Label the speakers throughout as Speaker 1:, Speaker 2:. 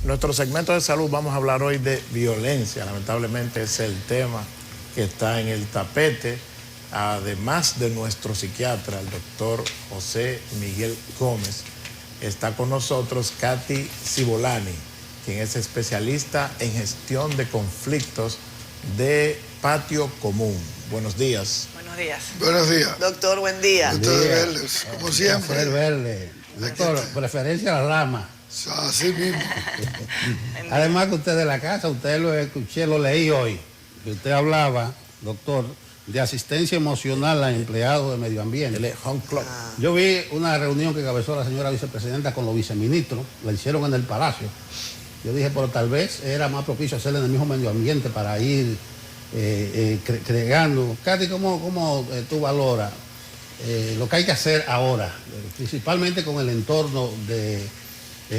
Speaker 1: En nuestro segmento de salud vamos a hablar hoy de violencia. Lamentablemente es el tema que está en el tapete. Además de nuestro psiquiatra, el doctor José Miguel Gómez, está con nosotros Katy Cibolani, quien es especialista en gestión de conflictos de patio común. Buenos días.
Speaker 2: Buenos días.
Speaker 3: Buenos días.
Speaker 2: Doctor, buen día.
Speaker 3: Gusto de verles, como siempre.
Speaker 4: Placer verle. Doctor, preferencia a la rama.
Speaker 3: Así mismo.
Speaker 4: Además que usted de la casa, usted lo escuché, lo leí hoy, que usted hablaba, doctor, de asistencia emocional a empleados de medio ambiente.
Speaker 1: El Home Club.
Speaker 4: Yo vi una reunión que encabezó la señora vicepresidenta con los viceministros, la hicieron en el Palacio. Yo dije, pero tal vez era más propicio hacerla en el mismo medio ambiente para ir creando. Katy, ¿cómo tú valoras lo que hay que hacer ahora, principalmente con el entorno de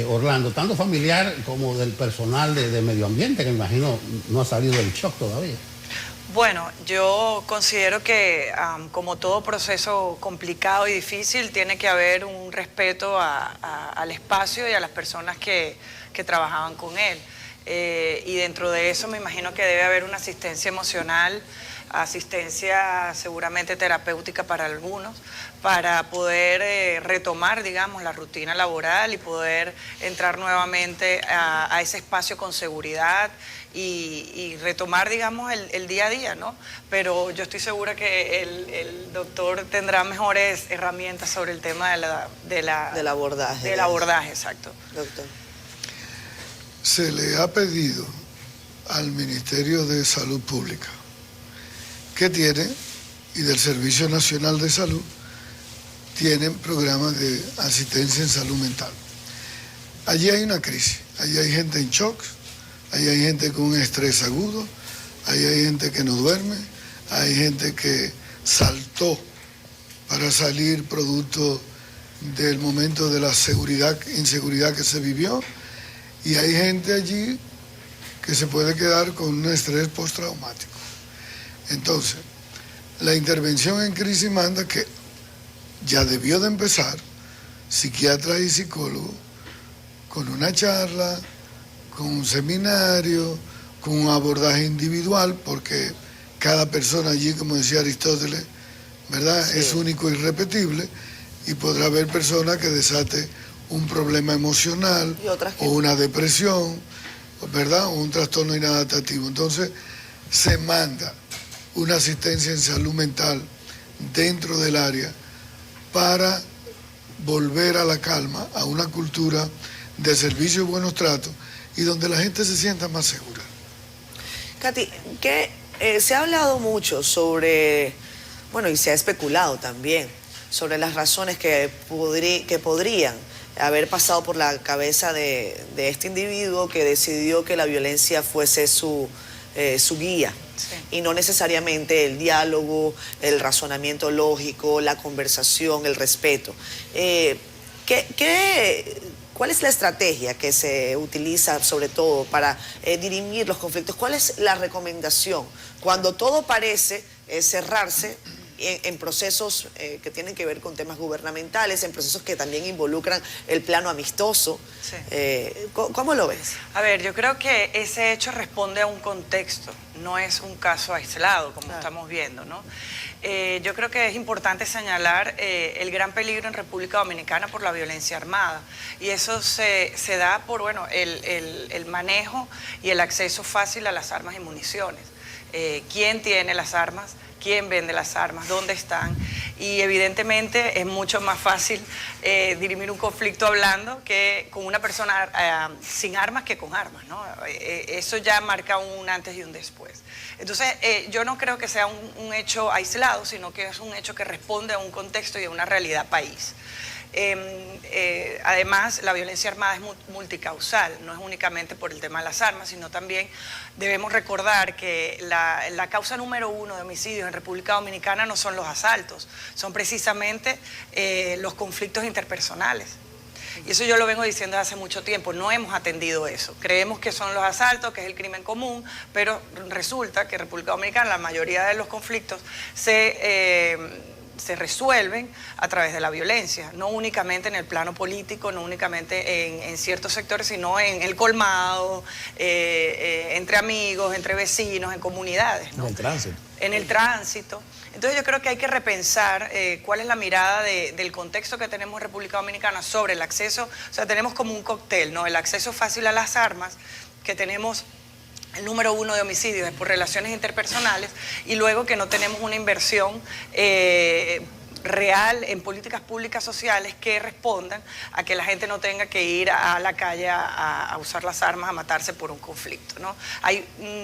Speaker 4: Orlando, tanto familiar como del personal de medio ambiente, que me imagino no ha salido del shock todavía?
Speaker 2: Bueno, yo considero que como todo proceso complicado y difícil, tiene que haber un respeto al espacio y a las personas que trabajaban con él. Y dentro de eso me imagino que debe haber una asistencia emocional, asistencia seguramente terapéutica para algunos, para poder retomar, digamos, la rutina laboral y poder entrar nuevamente a ese espacio con seguridad y retomar, digamos, el día a día, ¿no? Pero yo estoy segura que el doctor tendrá mejores herramientas sobre el tema del abordaje. Del abordaje, exacto. Doctor.
Speaker 3: Se le ha pedido al Ministerio de Salud Pública que tiene, y del Servicio Nacional de Salud, tienen programas de asistencia en salud mental. Allí hay una crisis, allí hay gente en shock, allí hay gente con un estrés agudo, allí hay gente que no duerme, hay gente que saltó para salir producto del momento de la inseguridad que se vivió, y hay gente allí que se puede quedar con un estrés postraumático. Entonces, la intervención en crisis manda que ya debió de empezar psiquiatras y psicólogos con una charla, con un seminario, con un abordaje individual, porque cada persona allí, como decía Aristóteles, ¿verdad?, sí, es único y irrepetible, y podrá haber personas que desate un problema emocional o una depresión, ¿verdad?, o un trastorno inadaptativo. Entonces, se manda una asistencia en salud mental dentro del área para volver a la calma, a una cultura de servicio y buenos tratos, y donde la gente se sienta más segura.
Speaker 5: Katy, se ha hablado mucho sobre, bueno, y se ha especulado también, sobre las razones que podrían haber pasado por la cabeza de este individuo que decidió que la violencia fuese su guía. Sí. Y no necesariamente el diálogo, el razonamiento lógico, la conversación, el respeto. ¿Cuál es la estrategia que se utiliza sobre todo para dirimir los conflictos? ¿Cuál es la recomendación cuando todo parece cerrarse en procesos que tienen que ver con temas gubernamentales, en procesos que también involucran el plano amistoso? Sí. ¿Cómo lo ves?
Speaker 2: A ver, yo creo que ese hecho responde a un contexto, no es un caso aislado, como estamos viendo, ¿no? Yo creo que es importante señalar el gran peligro en República Dominicana por la violencia armada, y eso se da por, bueno, el manejo y el acceso fácil a las armas y municiones. ¿Quién tiene las armas? ¿Quién vende las armas? ¿Dónde están? Y evidentemente es mucho más fácil dirimir un conflicto hablando que con una persona sin armas que con armas, ¿no? Eso ya marca un antes y un después. Entonces, yo no creo que sea un hecho aislado, sino que es un hecho que responde a un contexto y a una realidad país. Además, la violencia armada es multicausal, no es únicamente por el tema de las armas, sino también debemos recordar que la causa número 1 de homicidios en República Dominicana no son los asaltos, son precisamente los conflictos interpersonales. Y eso yo lo vengo diciendo desde hace mucho tiempo, no hemos atendido eso. Creemos que son los asaltos, que es el crimen común, pero resulta que en República Dominicana la mayoría de los conflictos se se resuelven a través de la violencia, no únicamente en el plano político, no únicamente en ciertos sectores, sino en el colmado, entre amigos, entre vecinos, en comunidades, ¿no?
Speaker 1: En el tránsito.
Speaker 2: En el tránsito. Entonces yo creo que hay que repensar cuál es la mirada del contexto que tenemos en República Dominicana sobre el acceso. O sea, tenemos como un cóctel, ¿no? El acceso fácil a las armas, que tenemos el número 1 de homicidios es por relaciones interpersonales, y luego que no tenemos una inversión real en políticas públicas sociales que respondan a que la gente no tenga que ir a la calle a usar las armas, a matarse por un conflicto, ¿no?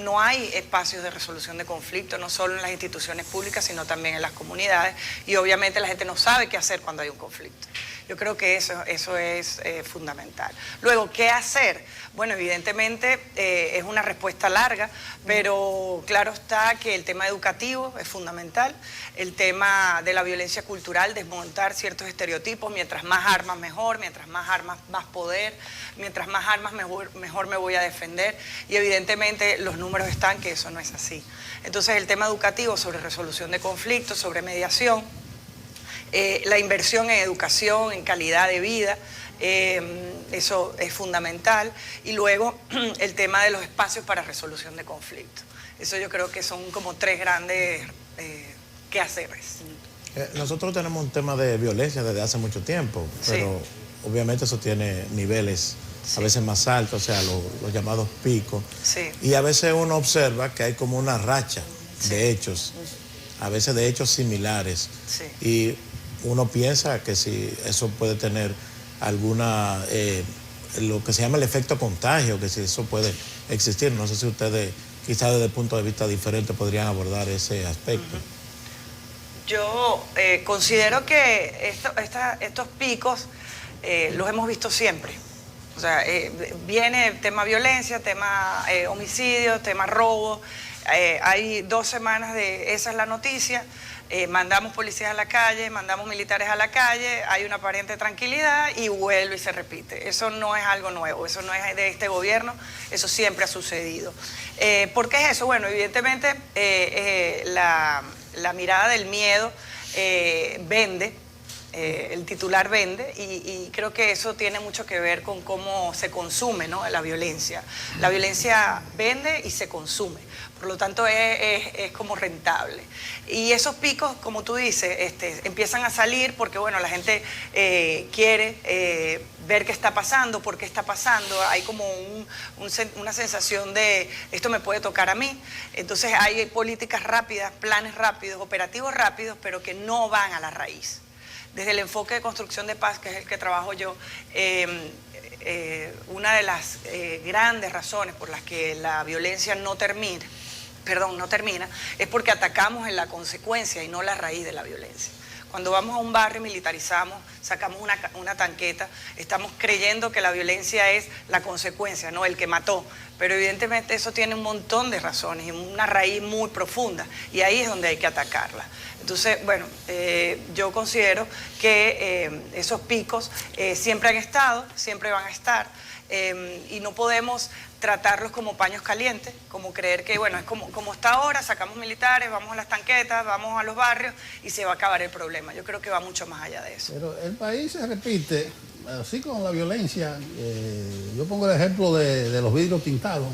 Speaker 2: No hay espacios de resolución de conflictos, no solo en las instituciones públicas, sino también en las comunidades, y obviamente la gente no sabe qué hacer cuando hay un conflicto. Yo creo que eso es fundamental. Luego, ¿qué hacer? Bueno, evidentemente es una respuesta larga, pero claro está que el tema educativo es fundamental, el tema de la violencia cultural, desmontar ciertos estereotipos, mientras más armas mejor, mientras más armas más poder, mientras más armas mejor me voy a defender, y evidentemente los números están que eso no es así. Entonces el tema educativo sobre resolución de conflictos, sobre mediación, la inversión en educación, en calidad de vida, eso es fundamental, y luego el tema de los espacios para resolución de conflictos. Eso yo creo que son como 3 grandes quehaceres.
Speaker 1: Nosotros tenemos un tema de violencia desde hace mucho tiempo, pero obviamente eso tiene niveles a veces más altos, o sea, los llamados picos.
Speaker 2: Sí.
Speaker 1: Y a veces uno observa que hay como una racha de hechos, a veces de hechos similares.
Speaker 2: Sí.
Speaker 1: Y uno piensa que si eso puede tener alguna, lo que se llama el efecto contagio, que si eso puede existir. No sé si ustedes, quizás desde el punto de vista diferente, podrían abordar ese aspecto.
Speaker 2: Yo considero que estos picos los hemos visto siempre. O sea, viene tema violencia, tema homicidio, tema robo. Hay 2 semanas de esa es la noticia. Mandamos policías a la calle, mandamos militares a la calle, hay una aparente tranquilidad y vuelve y se repite. Eso no es algo nuevo, eso no es de este gobierno, eso siempre ha sucedido. ¿Por qué es eso? Bueno, evidentemente la mirada del miedo vende. El titular vende, y creo que eso tiene mucho que ver con cómo se consume, ¿no? La violencia. La violencia vende y se consume, por lo tanto es como rentable. Y esos picos, como tú dices, empiezan a salir porque, bueno, la gente quiere ver qué está pasando, por qué está pasando. Hay como una sensación de esto me puede tocar a mí. Entonces hay políticas rápidas, planes rápidos, operativos rápidos, pero que no van a la raíz. Desde el enfoque de construcción de paz, que es el que trabajo yo, una de las grandes razones por las que la violencia no termina, es porque atacamos en la consecuencia y no la raíz de la violencia. Cuando vamos a un barrio, militarizamos, sacamos una tanqueta, estamos creyendo que la violencia es la consecuencia, no el que mató. Pero evidentemente eso tiene un montón de razones y una raíz muy profunda, y ahí es donde hay que atacarla. Entonces, bueno, yo considero que esos picos siempre han estado, siempre van a estar, y no podemos tratarlos como paños calientes, como creer que, bueno, es como está ahora, sacamos militares, vamos a las tanquetas, vamos a los barrios y se va a acabar el problema. Yo creo que va mucho más allá de eso.
Speaker 4: Pero el país se repite, así con la violencia. Yo pongo el ejemplo de los vidrios tintados.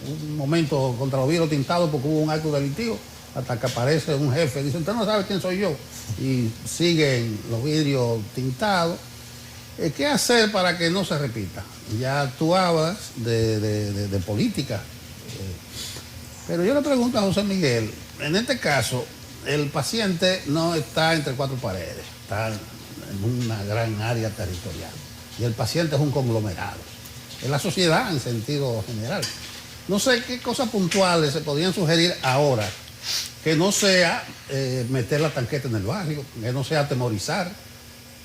Speaker 4: Un momento contra los vidrios tintados porque hubo un acto delictivo, hasta que aparece un jefe, dice, usted no sabe quién soy yo, y siguen los vidrios tintados. ¿Qué hacer para que no se repita? Ya tú hablas de política, pero yo le pregunto a José Miguel, en este caso, el paciente no está entre 4 paredes, está en una gran área territorial, y el paciente es un conglomerado, es la sociedad en sentido general. No sé qué cosas puntuales se podrían sugerir ahora, que no sea meter la tanqueta en el barrio, que no sea atemorizar,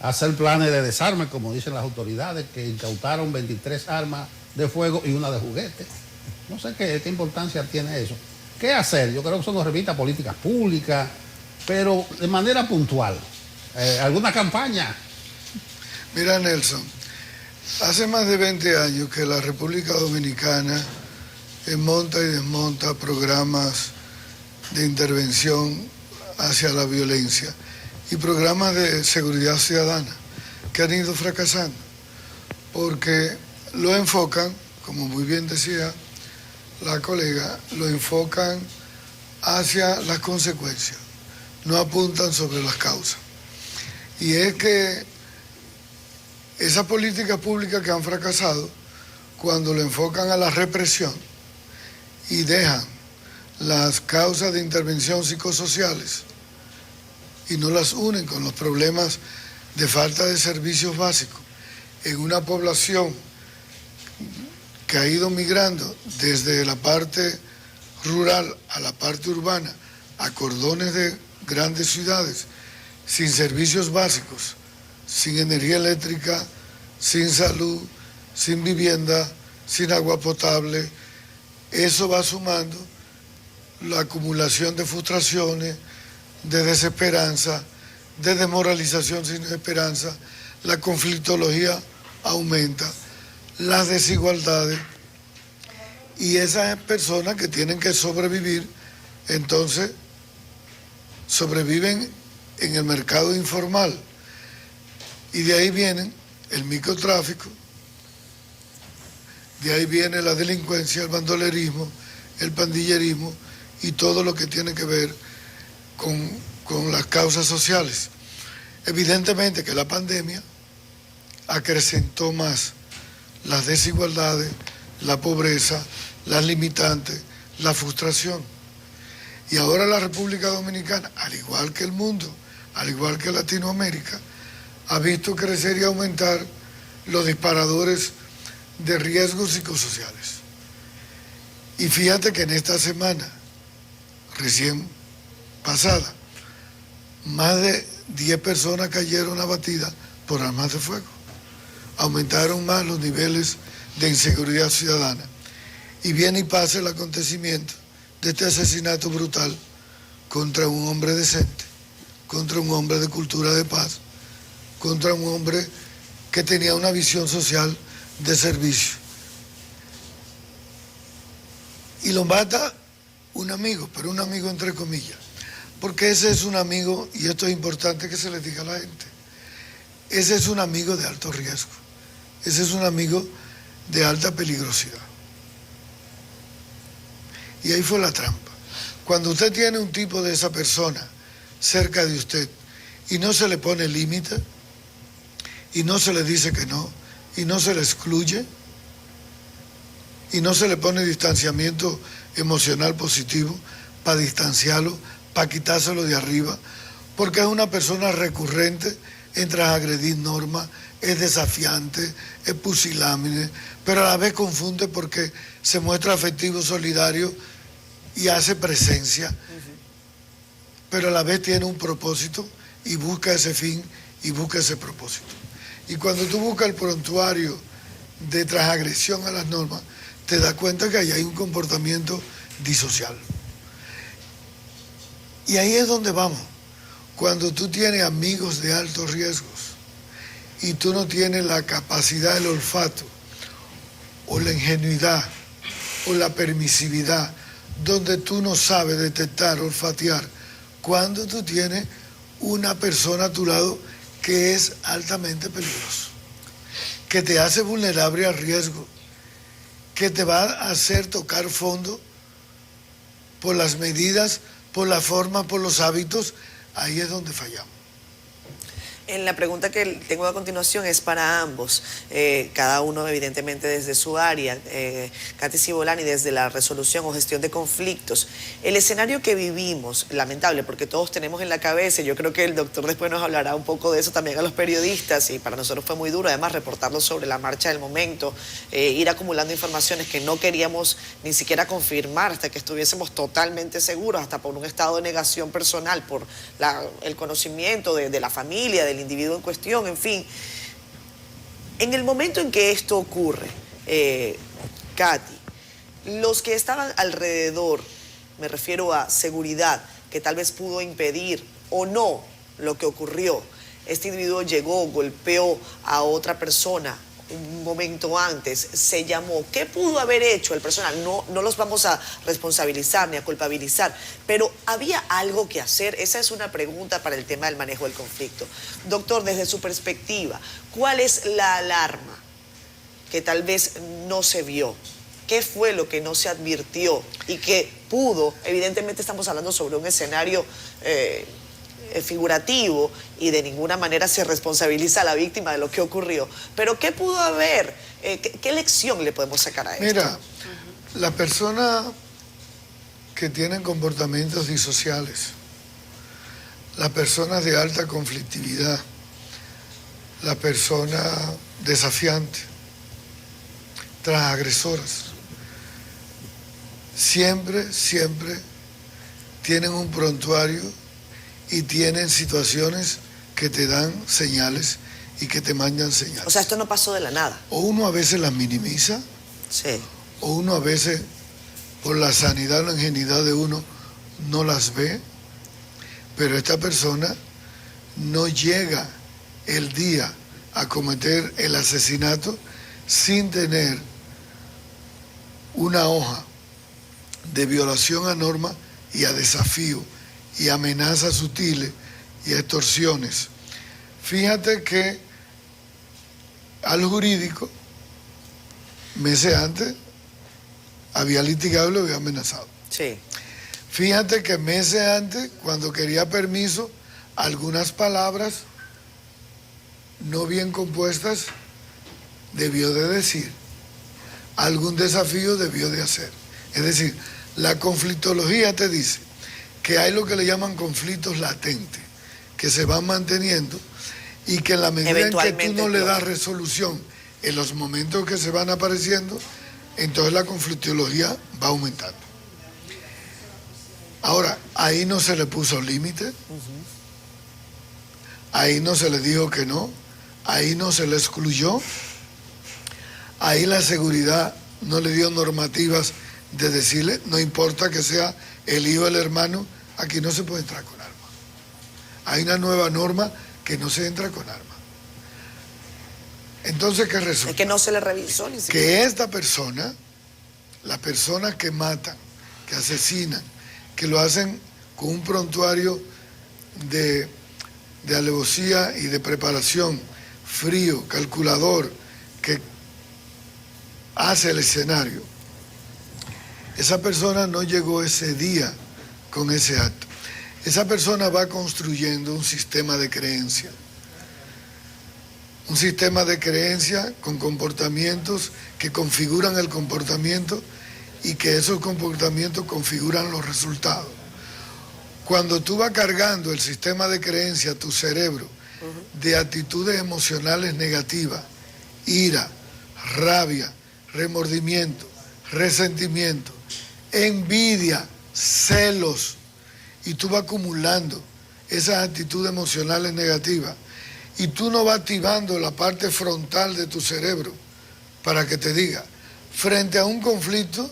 Speaker 4: hacer planes de desarme, como dicen las autoridades, que incautaron 23 armas de fuego y una de juguete. No sé qué importancia tiene eso. ¿Qué hacer? Yo creo que eso nos remite a políticas públicas, pero de manera puntual. ¿Alguna campaña?
Speaker 3: Mira, Nelson, hace más de 20 años que la República Dominicana monta y desmonta programas de intervención hacia la violencia. y programas de seguridad ciudadana que han ido fracasando, porque lo enfocan, como muy bien decía la colega, lo enfocan hacia las consecuencias, no apuntan sobre las causas. Y es que esas políticas públicas que han fracasado, cuando lo enfocan a la represión y dejan las causas de intervención psicosociales y no las unen con los problemas de falta de servicios básicos en una población que ha ido migrando desde la parte rural a la parte urbana, a cordones de grandes ciudades, sin servicios básicos, sin energía eléctrica, sin salud, sin vivienda, sin agua potable. Eso va sumando la acumulación de frustraciones, de desesperanza, de desmoralización sin esperanza, la conflictología aumenta, las desigualdades, y esas personas que tienen que sobrevivir, entonces sobreviven en el mercado informal, y de ahí vienen el microtráfico, de ahí viene la delincuencia, el bandolerismo, el pandillerismo y todo lo que tiene que ver con las causas sociales. Evidentemente que la pandemia acrecentó más las desigualdades, la pobreza, las limitantes, la frustración. Y ahora la República Dominicana, al igual que el mundo, al igual que Latinoamérica, ha visto crecer y aumentar los disparadores de riesgos psicosociales. Y fíjate que en esta semana, recién pasada, más de 10 personas cayeron abatidas por armas de fuego. Aumentaron más los niveles de inseguridad ciudadana. Y viene y pasa el acontecimiento de este asesinato brutal contra un hombre decente, contra un hombre de cultura de paz, contra un hombre que tenía una visión social de servicio. Y lo mata un amigo, pero un amigo entre comillas, porque ese es un amigo, y esto es importante que se le diga a la gente, ese es un amigo de alto riesgo, ese es un amigo de alta peligrosidad. Y ahí fue la trampa. Cuando usted tiene un tipo de esa persona cerca de usted y no se le pone límite, y no se le dice que no, y no se le excluye, y no se le pone distanciamiento emocional positivo para distanciarlo, para quitárselo de arriba, porque es una persona recurrente, entra a agredir normas, es desafiante, es pusilánime, pero a la vez confunde porque se muestra afectivo, solidario y hace presencia, pero a la vez tiene un propósito y busca ese fin y busca ese propósito. Y cuando tú buscas el prontuario de transgresión a las normas, te das cuenta que ahí hay un comportamiento disocial. Y ahí es donde vamos. Cuando tú tienes amigos de altos riesgos y tú no tienes la capacidad del olfato o la ingenuidad o la permisividad, donde tú no sabes detectar, olfatear, cuando tú tienes una persona a tu lado que es altamente peligroso, que te hace vulnerable al riesgo, que te va a hacer tocar fondo por las medidas, por la forma, por los hábitos, ahí es donde fallamos.
Speaker 5: En la pregunta que tengo a continuación es para ambos, cada uno evidentemente desde su área, Katy Cibolani desde la resolución o gestión de conflictos. El escenario que vivimos, lamentable, porque todos tenemos en la cabeza, y yo creo que el doctor después nos hablará un poco de eso también a los periodistas, y para nosotros fue muy duro además reportarlo sobre la marcha del momento, ir acumulando informaciones que no queríamos ni siquiera confirmar hasta que estuviésemos totalmente seguros, hasta por un estado de negación personal, por el conocimiento de la familia, del individuo en cuestión, en fin. En el momento en que esto ocurre, Katy, los que estaban alrededor, me refiero a seguridad, que tal vez pudo impedir o no lo que ocurrió, este individuo llegó, golpeó a otra persona, un momento antes, se llamó. ¿Qué pudo haber hecho el personal? No los vamos a responsabilizar ni a culpabilizar, pero ¿había algo que hacer? Esa es una pregunta para el tema del manejo del conflicto. Doctor, desde su perspectiva, ¿cuál es la alarma que tal vez no se vio? ¿Qué fue lo que no se advirtió y que pudo? Evidentemente estamos hablando sobre un escenario figurativo y de ninguna manera se responsabiliza a la víctima de lo que ocurrió. Pero ¿qué pudo haber? ¿Qué lección le podemos sacar a esto?
Speaker 3: Mira, las personas que tienen comportamientos disociales, las personas de alta conflictividad, las personas desafiantes, transgresoras, siempre tienen un prontuario y tienen situaciones que te dan señales y que te mandan señales.
Speaker 5: O sea, esto no pasó de la nada.
Speaker 3: O uno a veces las minimiza,
Speaker 5: Sí.
Speaker 3: o uno a veces, por la sanidad o la ingenuidad de uno, no las ve, pero esta persona no llega el día a cometer el asesinato sin tener una hoja de violación a norma y a desafío y amenazas sutiles y extorsiones. Fíjate que al jurídico, meses antes, había litigado y lo había amenazado.
Speaker 5: Sí.
Speaker 3: Fíjate que meses antes, cuando quería permiso, algunas palabras no bien compuestas debió de decir, algún desafío debió de hacer. Es decir, la conflictología te dice que hay lo que le llaman conflictos latentes, que se van manteniendo y que en la medida en que tú no le das resolución en los momentos que se van apareciendo, entonces la conflictología va aumentando. Ahora, ahí no se le puso límite, ahí no se le dijo que no, ahí no se le excluyó, ahí la seguridad no le dio normativas de decirle, no importa que sea el hijo o el hermano, aquí no se puede entrar con arma. Hay una nueva norma que no se entra con arma. Entonces, ¿qué resulta?
Speaker 5: Es que no se le revisó ni siquiera.
Speaker 3: Que esta persona, las personas que matan, que asesinan, que lo hacen con un prontuario de alevosía y de preparación, frío, calculador, que hace el escenario, esa persona no llegó ese día con ese acto. Esa persona va construyendo un sistema de creencia. Un sistema de creencia con comportamientos que configuran el comportamiento y que esos comportamientos configuran los resultados. Cuando tú vas cargando el sistema de creencia a tu cerebro de actitudes emocionales negativas, ira, rabia, remordimiento, resentimiento, envidia, celos, y tú vas acumulando esas actitudes emocionales negativas, y tú no vas activando la parte frontal de tu cerebro para que te diga, frente a un conflicto,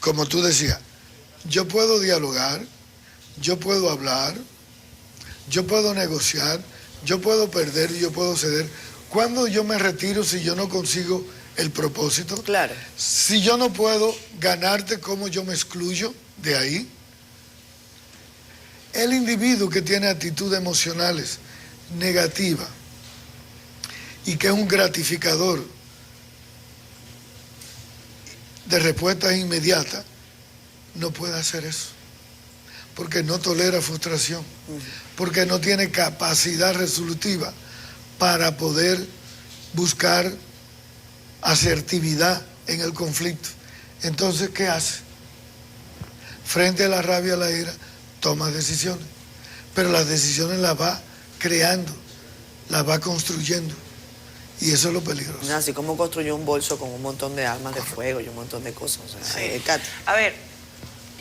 Speaker 3: como tú decías, yo puedo dialogar, yo puedo hablar, yo puedo negociar, yo puedo perder y yo puedo ceder. ¿Cuándo yo me retiro si yo no consigo el propósito?
Speaker 5: Claro.
Speaker 3: Si yo no puedo ganarte, ¿cómo yo me excluyo de ahí? El individuo que tiene actitudes emocionales negativas y que es un gratificador de respuestas inmediatas, no puede hacer eso, porque no tolera frustración, porque no tiene capacidad resolutiva para poder buscar asertividad en el conflicto. Entonces, ¿qué hace? Frente a la rabia, a la ira, toma decisiones, pero las decisiones las va creando, las va construyendo, y eso es lo peligroso.
Speaker 5: Así como construyó un bolso con un montón de armas de fuego y un montón de cosas. O sea,
Speaker 2: Sí.
Speaker 5: Katy.
Speaker 2: A ver,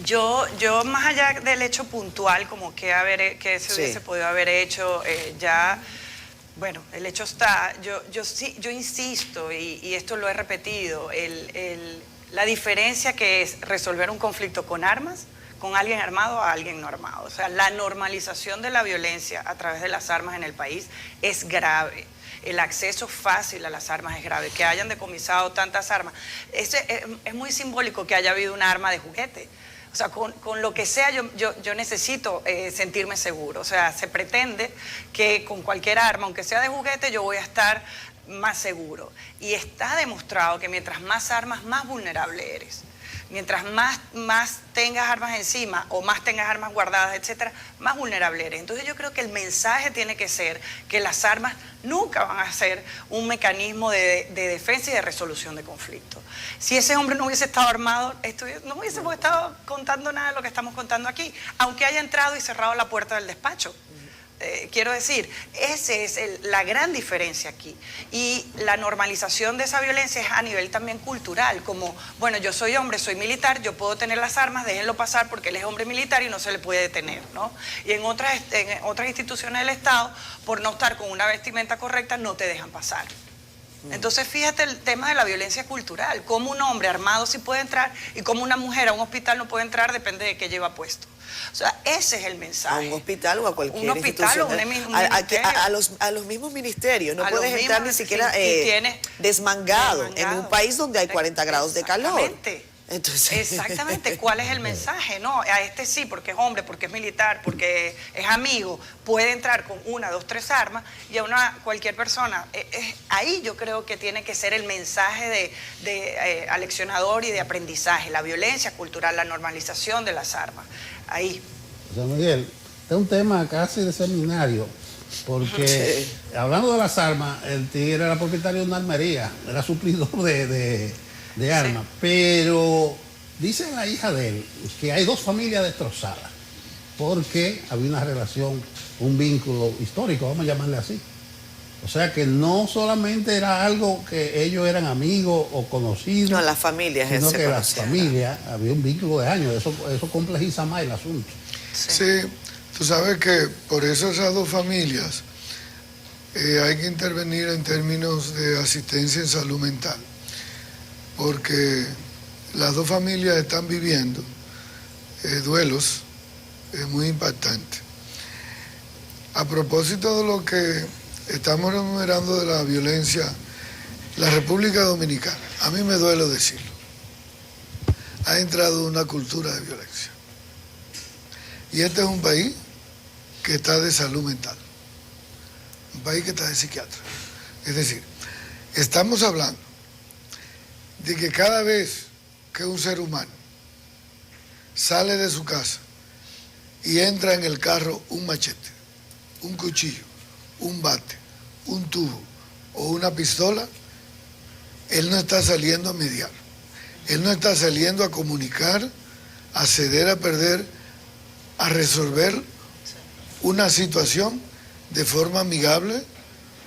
Speaker 2: yo más allá del hecho puntual, como que se
Speaker 5: Sí.
Speaker 2: hubiese podido haber hecho, ya, bueno, el hecho está, yo insisto, y esto lo he repetido, la diferencia que es resolver un conflicto con armas, con alguien armado a alguien no armado. O sea, la normalización de la violencia a través de las armas en el país es grave. el acceso fácil a las armas es grave, que hayan decomisado tantas armas. Es muy simbólico que haya habido un arma de juguete. O sea, con lo que sea yo necesito sentirme seguro. O sea, se pretende que con cualquier arma, aunque sea de juguete, yo voy a estar más seguro. Y está demostrado que mientras más armas, más vulnerable eres. Mientras más tengas armas encima o más tengas armas guardadas, etcétera, más vulnerable eres. Entonces yo creo que el mensaje tiene que ser que las armas nunca van a ser un mecanismo de defensa y de resolución de conflictos. Si ese hombre no hubiese estado armado, no hubiésemos estado contando nada de lo que estamos contando aquí, aunque haya entrado y cerrado la puerta del despacho. Quiero decir, esa es la gran diferencia aquí. Y la normalización de esa violencia es a nivel también cultural, como, bueno, yo soy hombre, soy militar, yo puedo tener las armas, déjenlo pasar porque él es hombre militar y no se le puede detener, ¿no? Y en otras instituciones del Estado, por no estar con una vestimenta correcta, no te dejan pasar. Entonces, fíjate el tema de la violencia cultural, cómo un hombre armado sí puede entrar y cómo una mujer a un hospital no puede entrar, depende de qué lleva puesto. O sea, ese es el mensaje.
Speaker 5: A un hospital o a cualquier
Speaker 2: un hospital o un ministerio.
Speaker 5: A los mismos ministerios. No
Speaker 2: A
Speaker 5: puedes
Speaker 2: los
Speaker 5: entrar
Speaker 2: mismos,
Speaker 5: ni siquiera
Speaker 2: desmangado
Speaker 5: desmangado en un país donde hay 40 grados de calor.
Speaker 2: Exactamente.
Speaker 5: Entonces...
Speaker 2: Exactamente, ¿cuál es el mensaje? No, a este sí, porque es hombre, porque es militar, porque es amigo, puede entrar con 1, 2, 3 armas, y a cualquier persona. Ahí yo creo que tiene que ser el mensaje de aleccionador y de aprendizaje, la violencia cultural, la normalización de las armas. Ahí.
Speaker 4: José Miguel, este es un tema casi de seminario, porque hablando de las armas, el tigre era propietario de una armería, era suplidor de armas, sí. Pero dice la hija de él que hay 2 familias destrozadas porque había una relación, un vínculo histórico, vamos a llamarle así. O sea que no solamente era algo que ellos eran amigos o conocidos,
Speaker 5: no, las familias,
Speaker 4: sino que las familias, había un vínculo de años, eso complejiza más el asunto.
Speaker 3: Sí, tú sabes que por eso esas 2 familias hay que intervenir en términos de asistencia en salud mental, porque las 2 familias están viviendo duelos muy impactantes. A propósito de lo que estamos enumerando de la violencia, la República Dominicana, a mí me duele decirlo, ha entrado una cultura de violencia. Y este es un país que está de salud mental, un país que está de psiquiatra. Es decir, estamos hablando de que cada vez que un ser humano sale de su casa y entra en el carro un machete, un cuchillo, un bate, un tubo o una pistola, él no está saliendo a mediar, él no está saliendo a comunicar, a ceder, a perder, a resolver una situación de forma amigable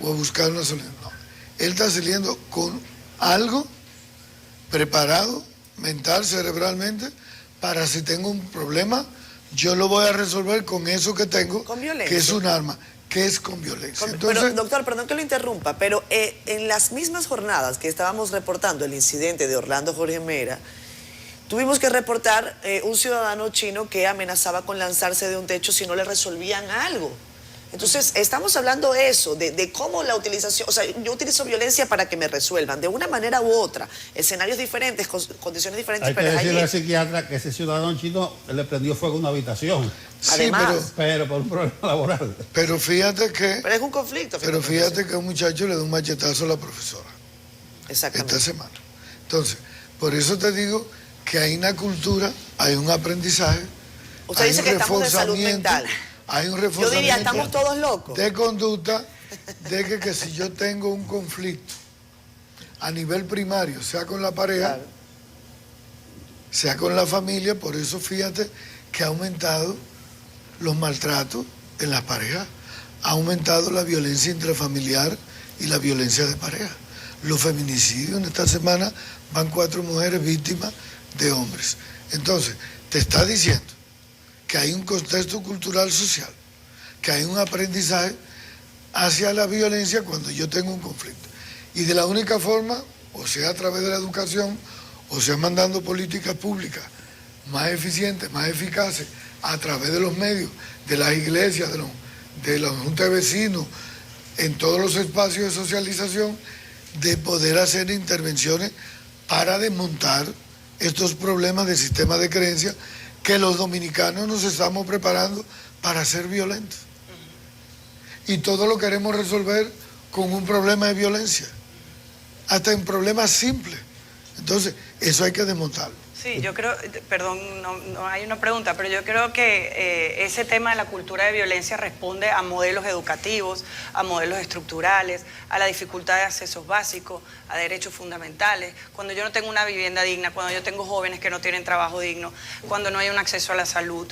Speaker 3: o a buscar una solución. No, él está saliendo con algo preparado, mental, cerebralmente, para si tengo un problema, yo lo voy a resolver con eso que tengo, que es un arma, que es con violencia. Entonces,
Speaker 5: pero, doctor, perdón que lo interrumpa, pero en las mismas jornadas que estábamos reportando el incidente de Orlando Jorge Mera, tuvimos que reportar un ciudadano chino que amenazaba con lanzarse de un techo si no le resolvían algo. Entonces, estamos hablando de eso, de cómo la utilización, o sea, yo utilizo violencia para que me resuelvan, de una manera u otra, escenarios diferentes, condiciones diferentes.
Speaker 4: Hay que decirle al psiquiatra que ese ciudadano chino le prendió fuego a una habitación.
Speaker 3: Sí,
Speaker 5: además,
Speaker 4: pero por un problema laboral.
Speaker 3: Pero fíjate que...
Speaker 5: Pero es un conflicto.
Speaker 3: Pero fíjate que un muchacho le da un machetazo a la profesora.
Speaker 5: Exactamente.
Speaker 3: Esta semana. Entonces, por eso te digo que hay una cultura, hay un aprendizaje.
Speaker 5: Usted dice que estamos de salud mental.
Speaker 3: Hay un reforzamiento.
Speaker 5: Yo diría, estamos todos locos.
Speaker 3: De conducta, de que si yo tengo un conflicto a nivel primario, sea con la pareja, claro, sea con la familia, por eso fíjate que ha aumentado los maltratos en las parejas, ha aumentado la violencia intrafamiliar y la violencia de pareja. Los feminicidios en esta semana van 4 mujeres víctimas de hombres. Entonces, te está diciendo que hay un contexto cultural social, que hay un aprendizaje hacia la violencia cuando yo tengo un conflicto. Y de la única forma, o sea a través de la educación, o sea mandando políticas públicas más eficientes, más eficaces, a través de los medios, de las iglesias, de los juntas de vecinos, en todos los espacios de socialización, de poder hacer intervenciones para desmontar estos problemas del sistema de creencias que los dominicanos nos estamos preparando para ser violentos. Y todo lo queremos resolver con un problema de violencia, hasta en problemas simples. Entonces, eso hay que desmontarlo.
Speaker 2: Sí, yo creo, perdón, no hay una pregunta, pero yo creo que ese tema de la cultura de violencia responde a modelos educativos, a modelos estructurales, a la dificultad de accesos básicos, a derechos fundamentales. Cuando yo no tengo una vivienda digna, cuando yo tengo jóvenes que no tienen trabajo digno, cuando no hay un acceso a la salud,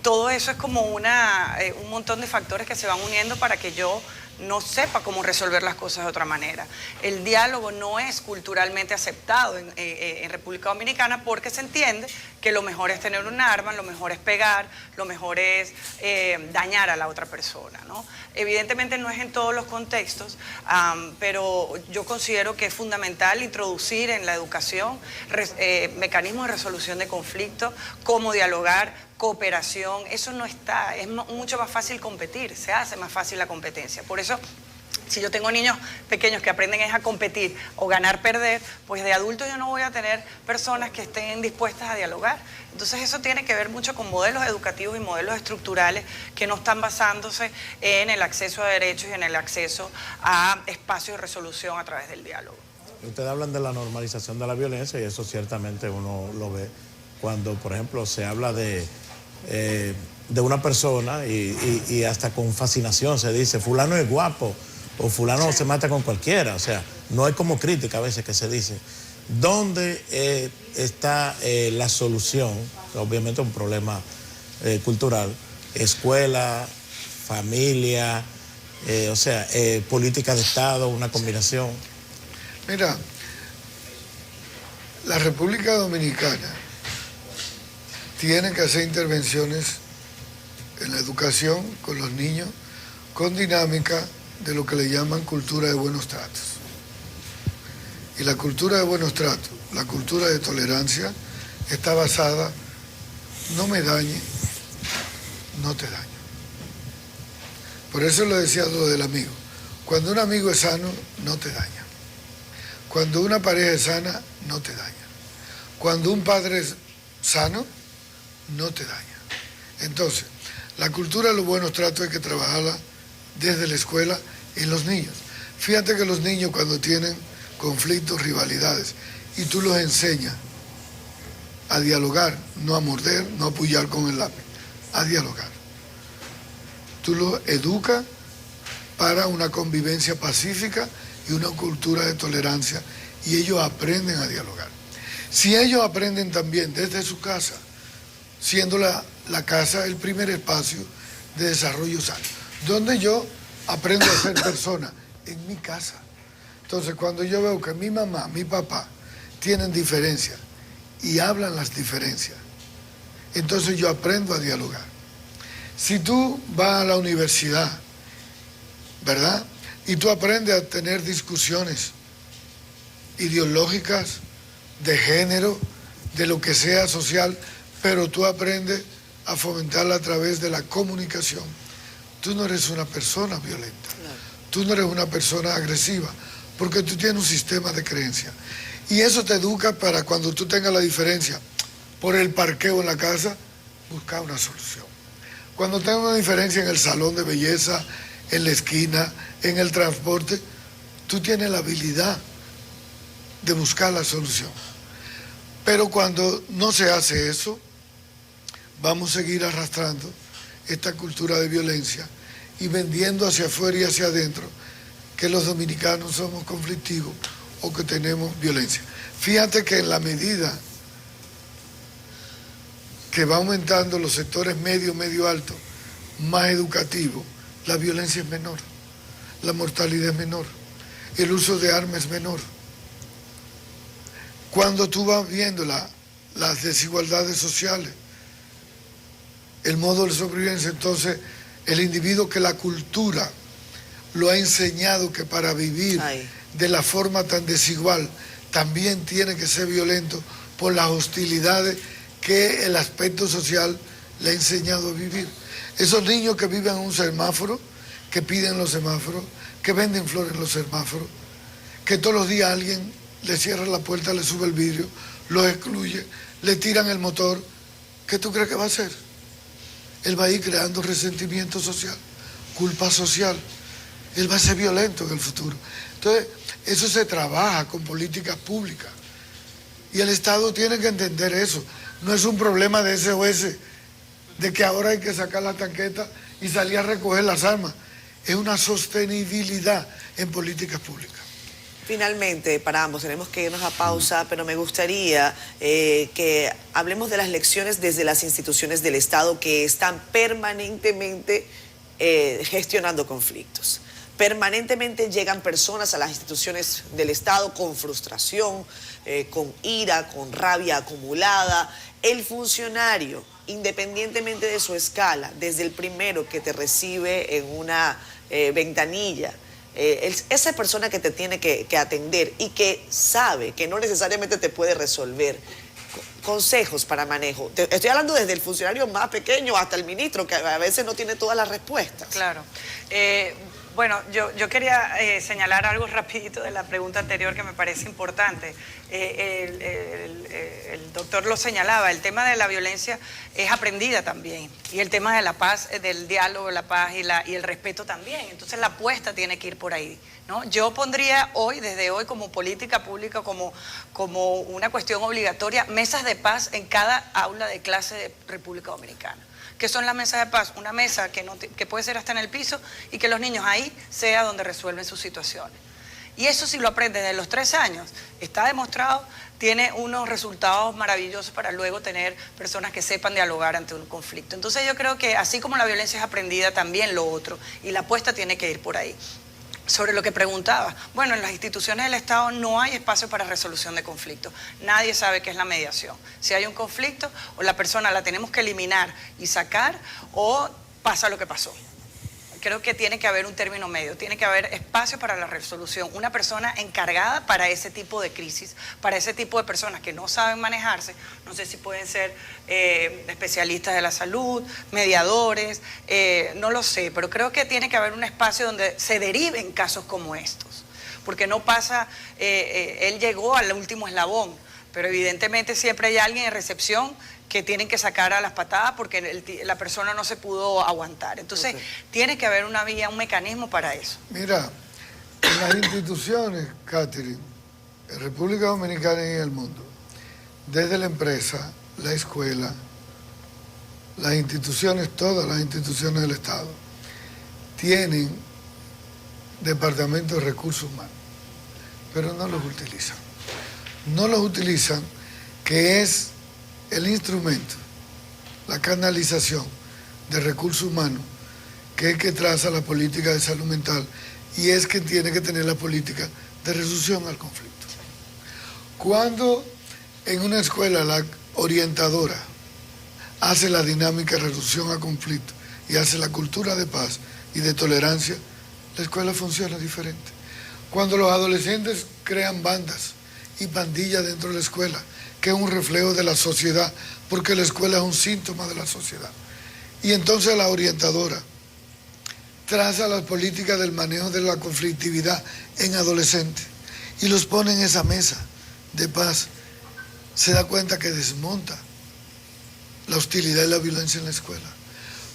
Speaker 2: todo eso es como un montón de factores que se van uniendo para que yo no sepa cómo resolver las cosas de otra manera. El diálogo no es culturalmente aceptado en República Dominicana porque se entiende que lo mejor es tener un arma, lo mejor es pegar, lo mejor es dañar a la otra persona, ¿no? Evidentemente no es en todos los contextos, pero yo considero que es fundamental introducir en la educación mecanismos de resolución de conflictos, cómo dialogar, cooperación. Eso no está, es mucho más fácil competir, se hace más fácil la competencia. Por eso, si yo tengo niños pequeños que aprenden a competir o ganar, perder, pues de adultos yo no voy a tener personas que estén dispuestas a dialogar. Entonces eso tiene que ver mucho con modelos educativos y modelos estructurales que no están basándose en el acceso a derechos y en el acceso a espacios de resolución a través del diálogo.
Speaker 1: Ustedes hablan de la normalización de la violencia y eso ciertamente uno lo ve cuando, por ejemplo, se habla de una persona y hasta con fascinación se dice fulano es guapo o fulano se mata con cualquiera. O sea, no hay como crítica a veces que se dice. ¿Dónde está la solución? Obviamente un problema cultural, escuela, familia, política de Estado, una combinación.
Speaker 3: Mira, la República Dominicana tiene que hacer intervenciones en la educación con los niños con dinámica de lo que le llaman cultura de buenos tratos. Y la cultura de buenos tratos, la cultura de tolerancia, está basada, no me dañe, no te daño. Por eso lo decía lo del amigo. Cuando un amigo es sano, no te daña. Cuando una pareja es sana, no te daña. Cuando un padre es sano, no te daña. Entonces, la cultura de los buenos tratos hay que trabajarla desde la escuela en los niños. Fíjate que los niños cuando tienen conflictos, rivalidades, y tú los enseñas a dialogar, no a morder, no a apoyar con el lápiz, a dialogar. Tú los educas para una convivencia pacífica y una cultura de tolerancia, y ellos aprenden a dialogar. Si ellos aprenden también desde su casa, siendo la casa el primer espacio de desarrollo sano, donde yo aprendo a ser persona, en mi casa. Entonces, cuando yo veo que mi mamá, mi papá tienen diferencias y hablan las diferencias, entonces yo aprendo a dialogar. Si tú vas a la universidad, ¿verdad? Y tú aprendes a tener discusiones ideológicas, de género, de lo que sea social, pero tú aprendes a fomentarla a través de la comunicación. Tú no eres una persona violenta, tú no eres una persona agresiva, porque tú tienes un sistema de creencia. Y eso te educa para cuando tú tengas la diferencia por el parqueo en la casa, buscar una solución. Cuando tengas una diferencia en el salón de belleza, en la esquina, en el transporte, tú tienes la habilidad de buscar la solución. Pero cuando no se hace eso, vamos a seguir arrastrando esta cultura de violencia y vendiendo hacia afuera y hacia adentro que los dominicanos somos conflictivos o que tenemos violencia. Fíjate que en la medida que va aumentando los sectores medio alto, más educativos, la violencia es menor, la mortalidad es menor, el uso de armas es menor. Cuando tú vas viendo las desigualdades sociales, el modo de sobrevivencia, entonces el individuo que la cultura lo ha enseñado que para vivir de la forma tan desigual también tiene que ser violento por las hostilidades que el aspecto social le ha enseñado a vivir. Esos niños que viven en un semáforo, que piden los semáforos, que venden flores en los semáforos, que todos los días alguien le cierra la puerta, le sube el vidrio, lo excluye, le tiran el motor. ¿Qué tú crees que va a hacer? Él va a ir creando resentimiento social, culpa social. Él va a ser violento en el futuro. Entonces, eso se trabaja con políticas públicas. Y el Estado tiene que entender eso. No es un problema de SOS, de que ahora hay que sacar la tanqueta y salir a recoger las armas. Es una sostenibilidad en políticas públicas.
Speaker 5: Finalmente, para ambos, tenemos que irnos a pausa, pero me gustaría que hablemos de las lecciones desde las instituciones del Estado que están permanentemente gestionando conflictos. Permanentemente llegan personas a las instituciones del Estado con frustración, con ira, con rabia acumulada. El funcionario, independientemente de su escala, desde el primero que te recibe en una ventanilla, esa persona que te tiene que atender y que sabe que no necesariamente te puede resolver, consejos para manejo. Estoy hablando desde el funcionario más pequeño hasta el ministro, que a veces no tiene todas las respuestas.
Speaker 2: Claro. Bueno, yo quería señalar algo rapidito de la pregunta anterior que me parece importante. El doctor lo señalaba, el tema de la violencia es aprendida también. Y el tema de la paz, del diálogo, la paz y el respeto también. Entonces la apuesta tiene que ir por ahí, ¿no? Yo pondría hoy, desde hoy, como política pública, como una cuestión obligatoria, mesas de paz en cada aula de clase de República Dominicana. ¿Qué son las mesas de paz? Una mesa que puede ser hasta en el piso y que los niños ahí sea donde resuelven sus situaciones. Y eso, si lo aprendes desde los 3 años, está demostrado, tiene unos resultados maravillosos para luego tener personas que sepan dialogar ante un conflicto. Entonces yo creo que así como la violencia es aprendida, también lo otro, y la apuesta tiene que ir por ahí. Sobre lo que preguntaba, bueno, en las instituciones del Estado no hay espacio para resolución de conflictos. Nadie sabe qué es la mediación. Si hay un conflicto, o la persona la tenemos que eliminar y sacar, o pasa lo que pasó. Creo que tiene que haber un término medio, tiene que haber espacio para la resolución. Una persona encargada para ese tipo de crisis, para ese tipo de personas que no saben manejarse, no sé si pueden ser especialistas de la salud, mediadores, no lo sé, pero creo que tiene que haber un espacio donde se deriven casos como estos, porque no pasa, él llegó al último eslabón, pero evidentemente siempre hay alguien en recepción que tienen que sacar a las patadas porque la persona no se pudo aguantar. Entonces, tiene que haber una vía, un mecanismo para eso.
Speaker 3: Mira, en las instituciones, Catherine, en República Dominicana y en el mundo, desde la empresa, la escuela, las instituciones, todas las instituciones del Estado, tienen departamentos de recursos humanos, pero no los utilizan. No los utilizan, que es el instrumento, la canalización de recursos humanos, que es que traza la política de salud mental y es que tiene que tener la política de resolución al conflicto. Cuando en una escuela la orientadora hace la dinámica de resolución al conflicto y hace la cultura de paz y de tolerancia, la escuela funciona diferente. Cuando los adolescentes crean bandas y pandillas dentro de la escuela, que es un reflejo de la sociedad, porque la escuela es un síntoma de la sociedad. Y entonces la orientadora traza las políticas del manejo de la conflictividad en adolescentes y los pone en esa mesa de paz. Se da cuenta que desmonta la hostilidad y la violencia en la escuela.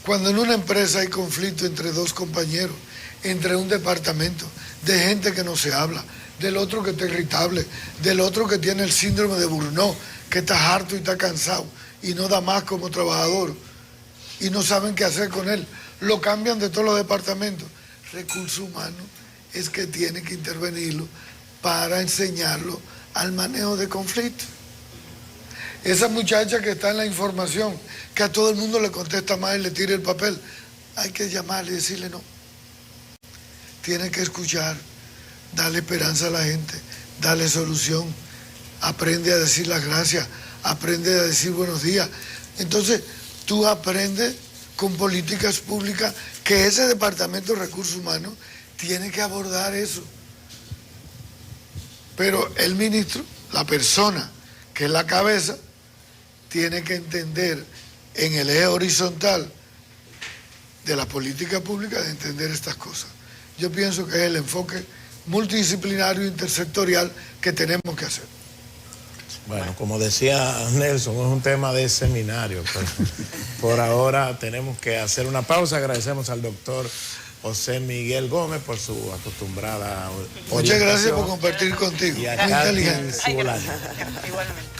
Speaker 3: Cuando en una empresa hay conflicto entre dos compañeros, entre un departamento, de gente que no se habla, del otro que está irritable, del otro que tiene el síndrome de Burnout, que está harto y está cansado y no da más como trabajador y no saben qué hacer con él, lo cambian de todos los departamentos. Recursos humanos es que tiene que intervenirlo para enseñarlo al manejo de conflictos. Esa muchacha que está en la información, que a todo el mundo le contesta más y le tira el papel, hay que llamarle y decirle no. Tiene que escuchar, darle esperanza a la gente, darle solución, aprende a decir las gracias, aprende a decir buenos días. Entonces, tú aprendes con políticas públicas que ese Departamento de Recursos Humanos tiene que abordar eso. Pero el ministro, la persona que es la cabeza, tiene que entender en el eje horizontal de la política pública de entender estas cosas. Yo pienso que es el enfoque multidisciplinario, intersectorial que tenemos que hacer.
Speaker 1: Bueno, como decía Nelson, es un tema de seminario. Pues. Por ahora tenemos que hacer una pausa. Agradecemos al doctor José Miguel Gómez por su acostumbrada orientación.
Speaker 3: Muchas gracias por compartir contigo.
Speaker 1: Y a
Speaker 3: Muy
Speaker 1: Katy
Speaker 3: inteligente.
Speaker 1: Zubolani.
Speaker 2: Igualmente.